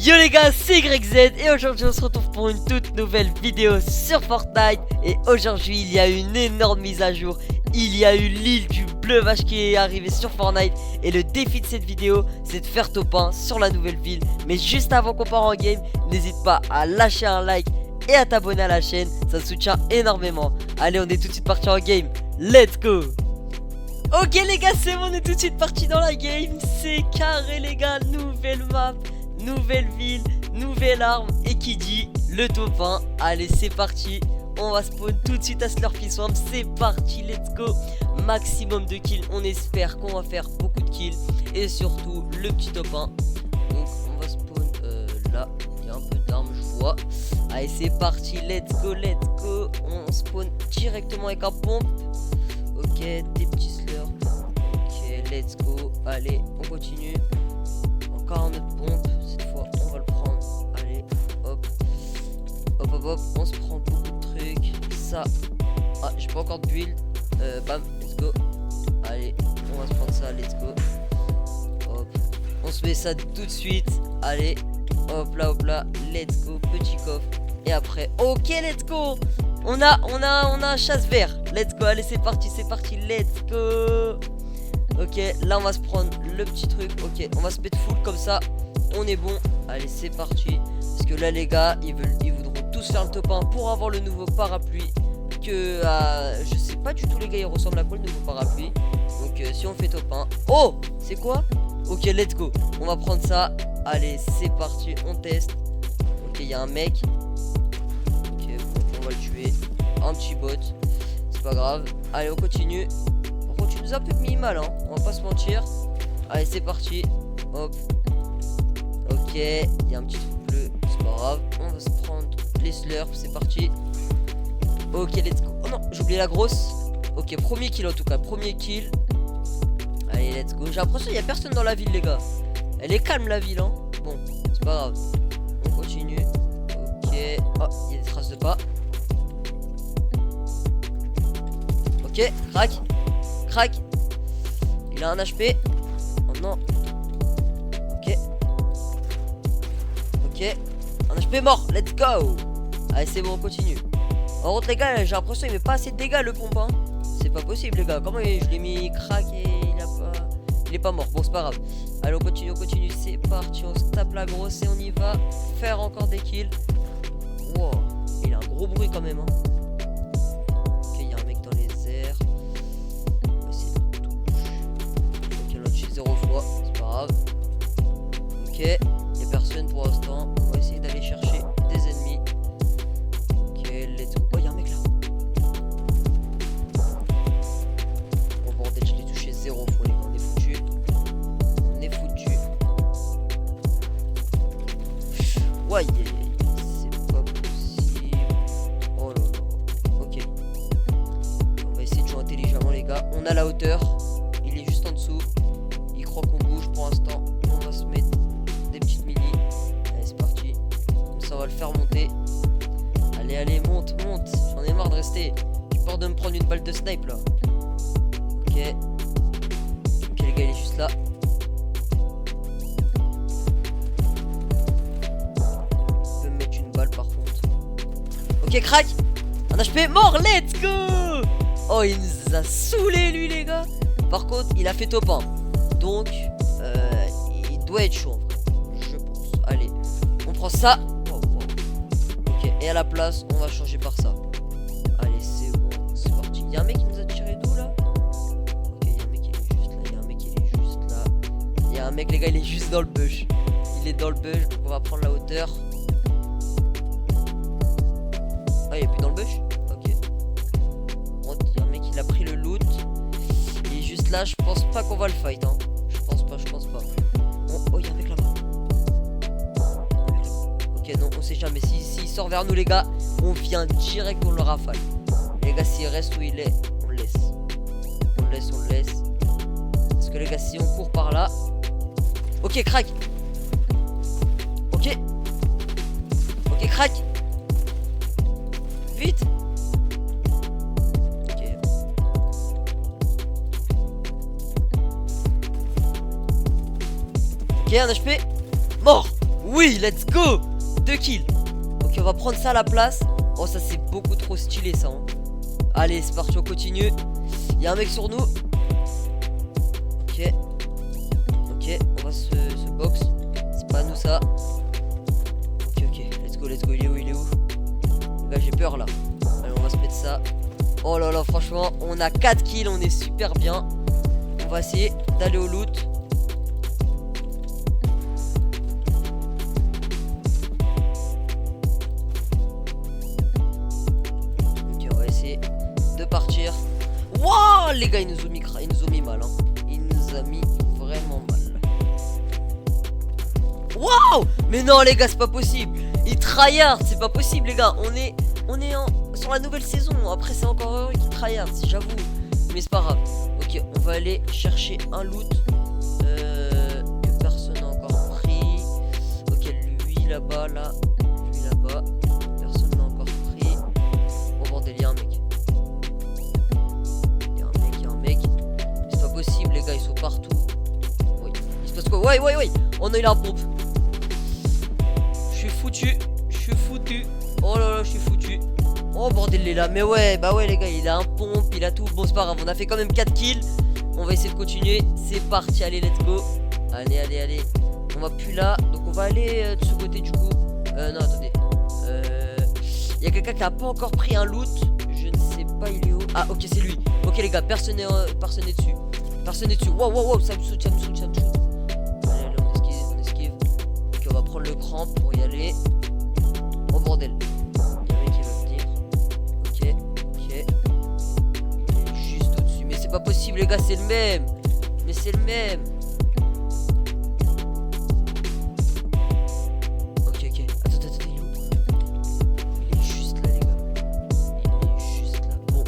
Yo les gars, c'est YZ et aujourd'hui on se retrouve pour une toute nouvelle vidéo sur Fortnite. Et aujourd'hui il y a une énorme mise à jour. Il y a eu l'île du bleu vache qui est arrivée sur Fortnite. Et le défi de cette vidéo c'est de faire top 1 sur la nouvelle ville. Mais juste avant qu'on parte en game, n'hésite pas à lâcher un like et à t'abonner à la chaîne, ça soutient énormément. Allez, on est tout de suite parti en game, let's go. Ok les gars, c'est bon, on est tout de suite parti dans la game. C'est carré les gars, nouvelle map, nouvelle ville, nouvelle arme. Et qui dit le top 1. Allez, c'est parti. On va spawn tout de suite à Slurpy Swamp. C'est parti, let's go. Maximum de kills. On espère qu'on va faire beaucoup de kills. Et surtout le petit top 1. Donc on va spawn là. Il y a un peu d'armes, je vois. Allez, c'est parti, let's go, let's go. On spawn directement avec un pompe. Ok, des petits slurs. Ok, let's go. Allez, on continue. Encore un autre pompe. Cette fois, on va le prendre. Allez, hop. Hop, hop, hop. On se prend beaucoup de trucs. Ça. Ah, j'ai pas encore de build. Bam, let's go. Allez, on va se prendre ça. Let's go. Hop. On se met ça tout de suite. Allez. Hop là, let's go. Petit coffre. Et après, ok, let's go. On a un chasse vert. Let's go, allez, c'est parti, let's go. Ok, là on va se prendre le petit truc. Ok, on va se mettre full comme ça. On est bon. Allez, c'est parti. Parce que là les gars, ils voudront tous faire le top 1 pour avoir le nouveau parapluie. Que je sais pas du tout les gars, il ressemble à quoi le nouveau parapluie. Donc si on fait top 1. Oh, c'est quoi? Ok, let's go. On va prendre ça. Allez, c'est parti, on teste. Ok, il y a un mec. Ok, on va le tuer. Un petit bot. C'est pas grave. Allez, on continue. On continue un peu de minimal, hein. On va pas se mentir. Allez, c'est parti. Hop. Ok, il y a un petit truc bleu. C'est pas grave. On va se prendre les slurps. C'est parti. Ok, let's go. Oh non, j'ai oublié la grosse. Ok, premier kill en tout cas. Premier kill. Allez, let's go. J'ai l'impression qu'il y a personne dans la ville, les gars. Elle est calme la ville, hein. Bon, c'est pas grave. On continue. Ok. Oh, il y a des traces de pas. Ok, crac. Il a un HP. Oh non. Ok. Un HP mort. Let's go. Allez, c'est bon, on continue. En contre, les gars, j'ai l'impression qu'il met pas assez de dégâts le pompe, hein. C'est pas possible, les gars. Comment je l'ai mis crack et il est pas mort. Bon, c'est pas grave. Allez, on continue. C'est parti. On se tape la grosse et on y va. Faire encore des kills. Wow. Il a un gros bruit quand même, hein. Ok, il y a un mec dans les airs. On va essayer de toucher. Ok, l'autre chez 0 fois. C'est pas grave. Ok, il y a personne pour l'instant. On va essayer d'aller chercher des ennemis. Ok, let's go. Oh, il y a un mec là. Oh bordel, je l'ai touché 0 fois, les gars. On est foutu. Ouais, c'est pas possible. Oh là là. Ok. On va essayer de jouer intelligemment, les gars. On a la hauteur. Il est juste en dessous. Il croit qu'on bouge pour l'instant. On va se mettre des petites mini. Allez, c'est parti. Comme ça, on va le faire monter. Allez, monte. J'en ai marre de rester. J'ai peur de me prendre une balle de snipe là. Ok. Ok, les gars, il est juste là. Ok, crack. Un HP mort, let's go. Oh, il nous a saoulé lui, les gars. Par contre, il a fait top 1. Donc, il doit être chaud, je pense. Allez, on prend ça. Oh. Ok, et à la place, on va changer par ça. Allez, c'est bon, c'est parti. Il y a un mec qui nous a tiré d'où, là? Ok, il y a un mec qui est juste là. Il y a un mec, les gars, il est juste dans le bush. Il est dans le bush, donc on va prendre la hauteur. Ah, il est plus dans le bush? Ok. Bon, il y a un mec, il a pris le loot. Il est juste là, je pense pas qu'on va le fight, hein. Je pense pas. Oh, il y a un mec là-bas. Ok, non, on sait jamais. S'il sort vers nous, les gars, on vient direct, on le rafale. Les gars, s'il reste où il est, on le laisse. On le laisse. Parce que les gars, si on court par là. Ok, crack. Ok, crack. Vite. Ok. Ok, un HP. Mort. Oui, let's go. 2 kills. Ok, on va prendre ça à la place. Oh, ça c'est beaucoup trop stylé ça hein. Allez, c'est parti, on continue. Il y a un mec sur nous. Ok. Ok, on va se box. C'est pas à nous ça. Ok, ok, let's go, let's go. Il est où, il est où? Là, j'ai peur là. Allez, on va se mettre ça. Oh là là, franchement, on a 4 kills, on est super bien. On va essayer d'aller au loot. Partir. Wouah, les gars, ils nous ont mis mal hein. Il nous a mis vraiment mal. Waouh. Mais non les gars, c'est pas possible. Ils tryhard, c'est pas possible les gars. On est sur la nouvelle saison. Après c'est encore heureux qu'ils tryhard, j'avoue. Mais c'est pas grave. Ok, on va aller chercher un loot que personne n'a encore pris. Ok, lui là-bas, là. Lui là-bas. Personne n'a encore pris. Bon bordel, il y a un mec. Possible les gars, ils sont partout. Oui, il se passe quoi? Ouais, on a eu la pompe. Je suis foutu. Oh là là, je suis foutu. Oh bordel, il est là. Mais ouais, bah ouais les gars, il a un pompe, il a tout. Bon c'est pas grave, on a fait quand même 4 kills. On va essayer de continuer. C'est parti, allez, let's go. Allez. On va plus là. Donc on va aller de ce côté du coup. Non, attendez. Il y a quelqu'un qui a pas encore pris un loot. Je ne sais pas, il est où? Ah ok, c'est lui. Ok les gars, personne n'est dessus. Personne n'est dessus. Wow, ça me saoute. Allez, on esquive. Ok, on va prendre le cran pour y aller. Oh bordel. Il y a un mec qui va venir. Ok. Il est juste au-dessus. Mais c'est pas possible les gars, c'est le même. Mais c'est le même. Ok. Attends, il est où? Il est juste là les gars. Il est juste là. Bon.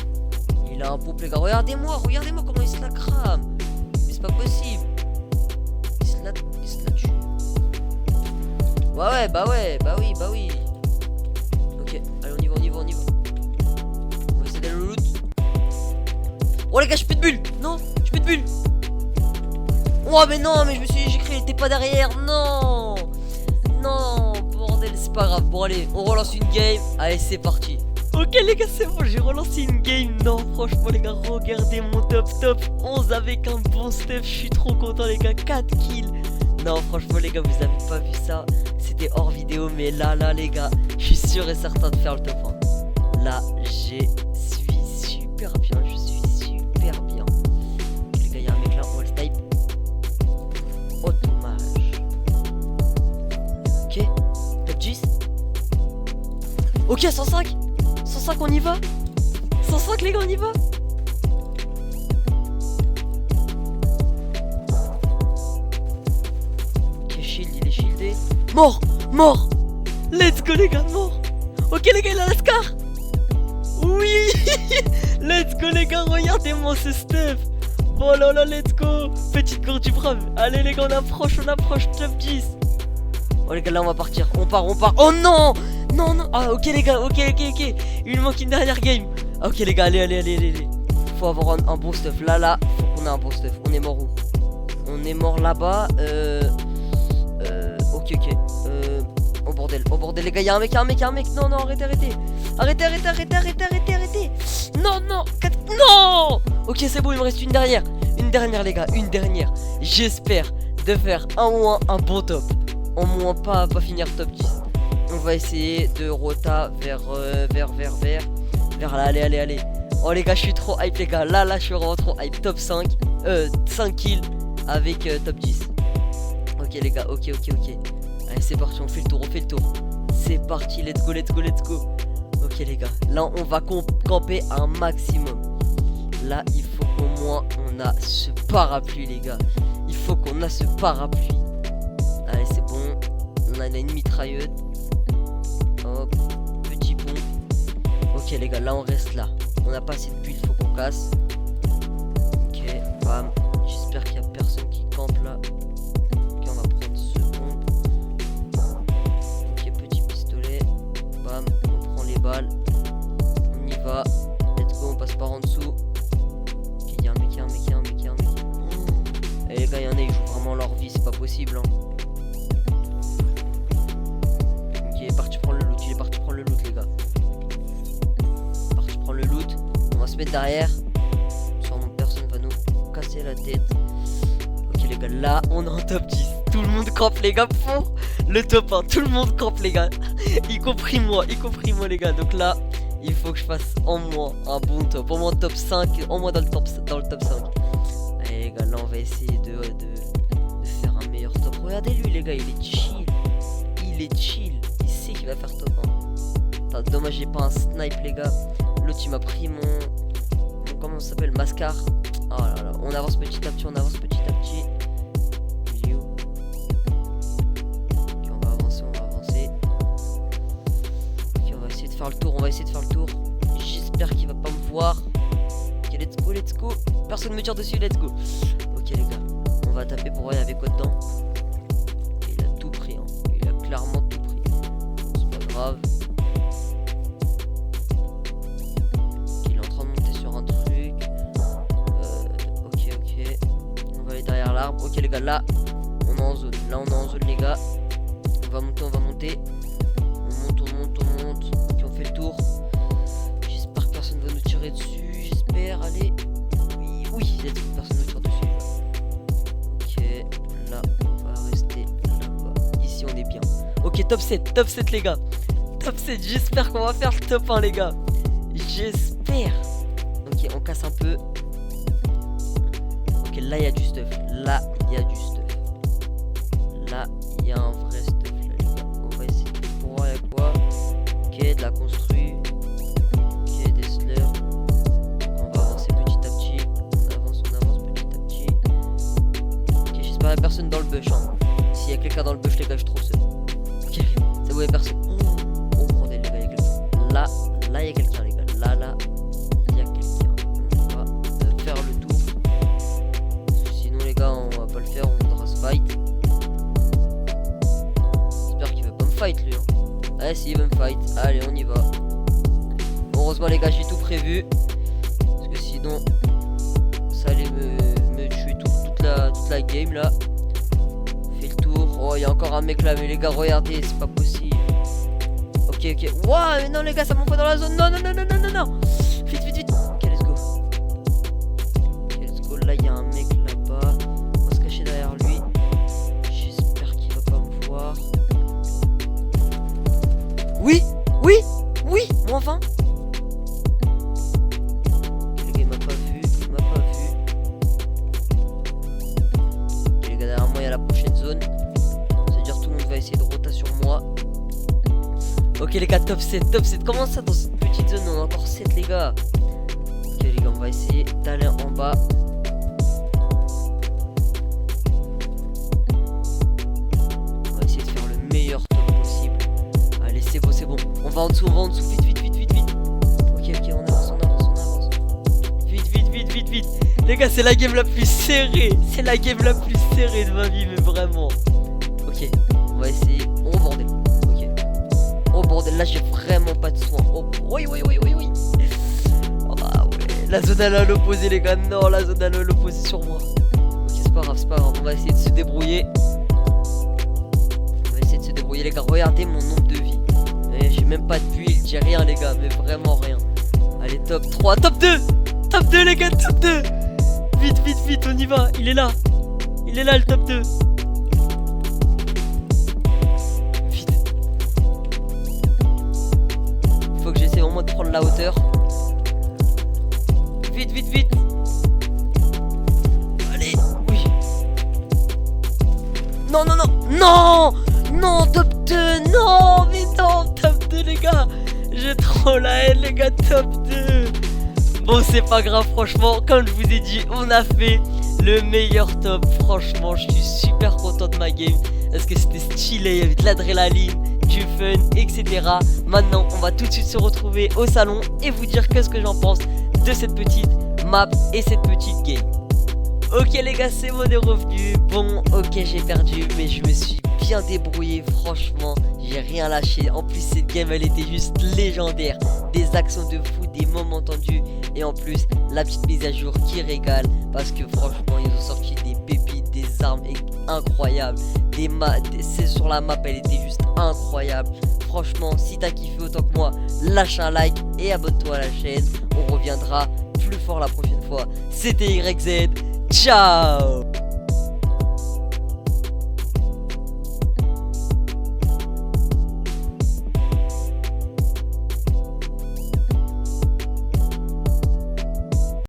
Il a un pompe les gars. Regardez-moi comment il se la crame. Mais c'est pas possible. Il se la tue. Ouais, bah oui. Ok, allez, on y va. On va essayer d'aller au loot. Oh les gars, j'ai plus de bulles. Non, j'ai plus de bulles. Oh mais non, mais j'ai cru qu'il était pas derrière. Non, bordel, c'est pas grave. Bon allez, on relance une game. Allez, c'est parti. Ok les gars, c'est bon, j'ai relancé une game. Non franchement les gars, regardez mon top 11 avec un bon stuff. Je suis trop content les gars, 4 kills. Non franchement les gars, vous avez pas vu ça. C'était hors vidéo, mais là les gars, je suis sûr et certain de faire le top 1. Là je suis super bien. Les gars, il y a un mec là, on va le type. Oh dommage. Ok, top 10. Ok, 105, on y va. 105 les gars, on y va. Ok, shield, il est shieldé. Mort. Let's go les gars, mort. Ok les gars, il a la scar. Oui. Let's go les gars, regardez-moi ce stuff. Oh là là, let's go. Petite cour du brave. Allez les gars, on approche top 10. Oh les gars, là on va partir. On part. Oh non. Ah ok les gars, ok. Il nous manque une dernière game. Ah, ok les gars, allez. Faut avoir un bon stuff. Là, faut qu'on ait un bon stuff. On est mort où? On est mort là-bas. Ok. Oh bordel les gars, y'a un mec. Non, arrêtez. Non. Ok, c'est bon, il me reste une dernière. Une dernière les gars, J'espère de faire au moins un bon top. Au moins pas finir top 10. On va essayer de rota vers là, allez. Oh les gars, je suis trop hype les gars. Là, je suis vraiment trop hype. Top 5 kills avec top 10. Ok les gars, ok. Allez, c'est parti, on fait le tour. C'est parti, let's go. Ok les gars, là on va camper un maximum. Là, il faut qu'au moins on a ce parapluie les gars. Allez, c'est bon. On a une mitrailleuse. Hop, petit pont. Ok les gars, là on reste là. On a pas assez de build, faut qu'on casse. Ok, bam. J'espère qu'il y a personne qui campe là. Ok, on va prendre ce pompe. Ok, petit pistolet. Bam, on prend les balles. On y va. Let's go, on passe par en dessous. Ok, il y a un mec. Oh. Et les gars, il y en a, ils jouent vraiment leur vie, c'est pas possible hein. truc derrière. Sûrement personne va nous casser la tête. Ok les gars, là on est en top 10. Tout le monde campe les gars pour le top 1. Tout le monde campe les gars. y compris moi les gars. Donc là, il faut que je fasse en moins un bon top. Au moins top 5, au moins dans le top 5. Allez les gars, là on va essayer de faire un meilleur top. Regardez lui les gars, il est chill. Il est chill. Il sait qu'il va faire top 1. Attends, dommage j'ai pas un snipe les gars. L'autre il m'a pris mon comment ça s'appelle, mascar. Oh là là, on avance petit à petit, Il est où? Ok, on va avancer. Ok, on va essayer de faire le tour, J'espère qu'il va pas me voir. Ok, let's go. Personne me tire dessus, let's go. Ok les gars, on va taper pour voir il y avait quoi dedans. Okay, il a tout pris, hein. Il a clairement tout pris. C'est pas grave. Il est en train de monter sur un truc. Ok. On va aller derrière l'arbre. Ok les gars, là on est en zone. Les gars. On va monter. On monte. Ok, on fait le tour. J'espère que personne va nous tirer dessus. J'espère, allez. Oui, personne ne tire dessus. Ok, là on va rester là-bas. Ici on est bien. Ok, top 7 les gars. Top 7, j'espère qu'on va faire le top 1 les gars. J'espère. Ok, on casse un peu. Ok, là il y a du stuff. Là il y a un vrai stuff là les gars. On va essayer de voir il y a quoi. Ok, de la construit. Ok, des slurs. On va avancer petit à petit. On avance petit à petit. Ok, j'espère qu'il y a personne dans le bush hein. S'il y a quelqu'un dans le bush les gars, je trouve ça. Ok, c'est bon, il y a personne. Oh bordel les gars, il y a quelqu'un. Là il y a quelqu'un les gars. Là il y a quelqu'un. On va faire le tour. Sinon les gars, on va pas le faire, on voudra se fight. J'espère qu'il va pas me fight lui hein. Ouais, si il veut me fight, allez on y va. Heureusement les gars, j'ai tout prévu. Parce que sinon ça allait me tuer toute la game là. Fait le tour. Oh, il y a encore un mec là, mais les gars, regardez, c'est pas possible. Ok. Wow, mais non les gars, ça m'envoie dans la zone. Non. Vite. Ok, let's go. Là, il y a un mec là-bas. On va se cacher derrière lui. J'espère qu'il va pas me voir. Oui. Moins 20. Ok, les gars, il m'a pas vu. Ok, les gars, derrière moi, il y a la prochaine zone. C'est-à-dire tout le monde va essayer de rota sur moi. Ok les gars, top 7. Comment ça dans cette petite zone on a encore 7 les gars. Ok les gars, on va essayer d'aller en bas. On va essayer de faire le meilleur top possible. Allez, c'est bon. On va en dessous, vite. Ok, on avance. Vite. Les gars, c'est la game la plus serrée. De ma vie, mais vraiment. Ok, on va essayer. Oh bordel. Ok. Oh bordel, là j'ai vraiment pas de soin. Oh, oui. Oh, ah ouais. La zone elle est à l'opposé les gars. Non, la zone elle est à l'opposé sur moi. Ok, c'est pas grave. On va essayer de se débrouiller. Les gars. Regardez mon nombre de vies. J'ai même pas de build, j'ai rien les gars, mais vraiment rien. Allez, top 3, top 2 les gars, top 2. Vite, on y va, il est là le top 2. Vite. Faut que j'essaie au moins de prendre la hauteur. Vite. Allez, oui. Non, top 2, non, mais non, top 2 les gars. J'ai trop la haine les gars, top 2. Bon, c'est pas grave, franchement, comme je vous ai dit, on a fait le meilleur top. Franchement, je suis super content de ma game. Parce que c'était stylé, il y avait de l'adrénaline, du fun, etc. Maintenant, on va tout de suite se retrouver au salon et vous dire qu'est-ce que j'en pense de cette petite map et cette petite game. Ok les gars, c'est bon, on est revenu. Bon, ok, j'ai perdu, mais je me suis bien débrouillé, franchement, j'ai rien lâché. En plus, cette game, elle était juste légendaire. Des actions de fou, des moments tendus. Et en plus, la petite mise à jour qui régale. Parce que franchement, ils ont sorti des pépites, des armes incroyables. C'est sur la map, elle était juste incroyable. Franchement, si t'as kiffé autant que moi, lâche un like et abonne-toi à la chaîne. On reviendra plus plus fort la prochaine fois. C'était YZ, ciao.